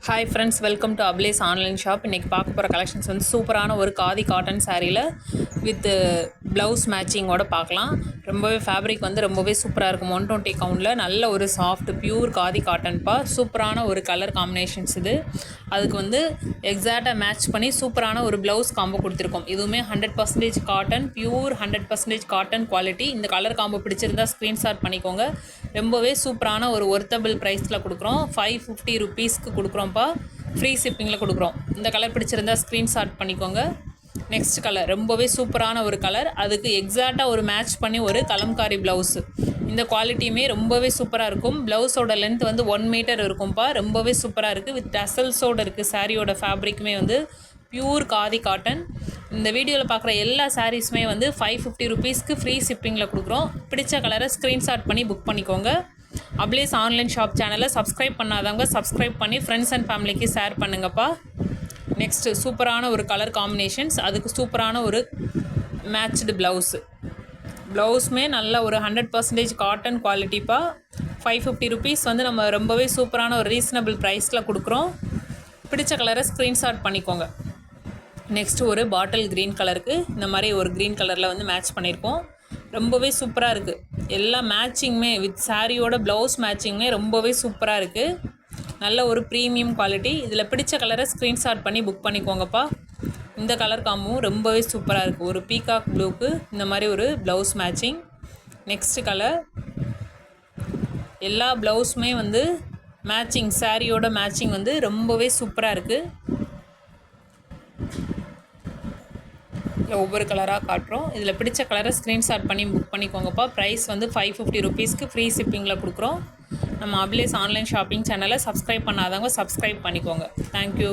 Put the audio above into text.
Hi friends, welcome to Ablaze online shop. இன்னைக்கு பார்க்க போகிற கலெக்ஷன்ஸ் வந்து சூப்பரான ஒரு காதி காட்டன் சாரியில் வித் ப்ளவுஸ் மேட்சிங்கோட பார்க்கலாம். ரொம்பவே ஃபேப்ரிக் வந்து ரொம்பவே சூப்பராக இருக்கும். 120 கவுண்டில் நல்ல ஒரு சாஃப்ட் பியூர் காதி காட்டன்ப்பா. சூப்பரான ஒரு கலர் காம்பினேஷன்ஸ் இது. அதுக்கு வந்து எக்ஸாக்டாக மேட்ச் பண்ணி சூப்பரான ஒரு ப்ளவுஸ் காம்போ கொடுத்துருக்கோம். இதுவுமே 100% காட்டன், பியூர் 100% காட்டன் குவாலிட்டி. இந்த கலர் காம்போ பிடிச்சிருந்தா ஸ்க்ரீன்ஷாட் பண்ணிக்கோங்க. ரொம்பவே சூப்பரான ஒரு ஒர்த்தபிள் ப்ரைஸில் கொடுக்குறோம். 550 ருபீஸ்க்கு கொடுக்குறோம்ப்பா. ஃப்ரீ ஷிப்பிங்கில் கொடுக்குறோம். இந்த கலர் பிடிச்சிருந்தா ஸ்க்ரீன்ஷாட் பண்ணிக்கோங்க. நெக்ஸ்ட் கலர் ரொம்பவே சூப்பரான ஒரு கலர். அதுக்கு எக்ஸாக்டாக ஒரு மேட்ச் பண்ணி ஒரு கலம்காரி ப்ளவுஸு. இந்த குவாலிட்டியுமே ரொம்பவே சூப்பராக இருக்கும். ப்ளவுஸோட லென்த் வந்து 1 மீட்டர் இருக்கும்ப்பா. ரொம்பவே சூப்பராக இருக்குது. வித் டசல்ஸோடு இருக்குது. சாரியோட ஃபேப்ரிக்குமே வந்து பியூர் காதி காட்டன். இந்த வீடியோவில் பார்க்குற எல்லா சாரீஸுமே வந்து 550 ருபீஸ்க்கு ஃப்ரீ ஷிப்பிங்கில் கொடுக்குறோம். பிடிச்ச கலரை ஸ்க்ரீன்ஷாட் பண்ணி புக் பண்ணிக்கோங்க. அப்ளேஸ் ஆன்லைன் ஷாப் சேனலை சப்ஸ்கிரைப் பண்ணாதவங்க சப்ஸ்கிரைப் பண்ணி ஃப்ரெண்ட்ஸ் அண்ட் ஃபேமிலிக்கு ஷேர் பண்ணுங்கப்பா. நெக்ஸ்ட்டு சூப்பரான ஒரு கலர் காம்பினேஷன்ஸ், அதுக்கு சூப்பரான ஒரு மேட்ச்டு ப்ளவுஸுமே நல்ல ஒரு 100% காட்டன் குவாலிட்டிப்பா. 550 ருபீஸ் வந்து நம்ம ரொம்பவே சூப்பரான ஒரு ரீசனபிள் ப்ரைஸில் கொடுக்குறோம். பிடிச்ச கலரை ஸ்க்ரீன்ஷாட் பண்ணிக்கோங்க. நெக்ஸ்ட்டு ஒரு பாட்டில் க்ரீன் கலருக்கு இந்த மாதிரி ஒரு க்ரீன் கலரில் வந்து மேட்ச் பண்ணியிருக்கோம். ரொம்பவே சூப்பராக இருக்குது. எல்லா மேட்சிங்குமே வித் சாரியோட ப்ளவுஸ் மேட்சிங்குமே ரொம்பவே சூப்பராக இருக்குது. நல்ல ஒரு ப்ரீமியம் குவாலிட்டி. இதில் பிடிச்ச கலரை ஸ்க்ரீன்ஷாட் பண்ணி புக் பண்ணிக்கோங்கப்பா. இந்த கலர் காம்பவும் ரொம்பவே சூப்பராக இருக்குது. ஒரு பீகாக் ப்ளூக்கு இந்த மாதிரி ஒரு ப்ளவுஸ் மேட்சிங். நெக்ஸ்ட் கலர் எல்லா ப்ளவுஸுமே வந்து மேட்சிங், சாரியோட மேட்சிங் வந்து ரொம்பவே சூப்பராக இருக்குது. ஒவ்வொரு கலராக காட்டுறோம். இதில் பிடிச்ச கலரை ஸ்க்ரீன்ஷாட் பண்ணி புக் பண்ணிக்கோங்கப்பா. ப்ரைஸ் வந்து 550 ருபீஸ்க்கு ஃப்ரீ ஷிப்பிங்கில் கொடுக்குறோம். நம்ம அப்ளேஸ் ஆன்லைன் ஷாப்பிங் சேனலை சப்ஸ்கிரைப் பண்ணாதவங்க சப்ஸ்கிரைப் பண்ணிக்கோங்க. தேங்க்யூ.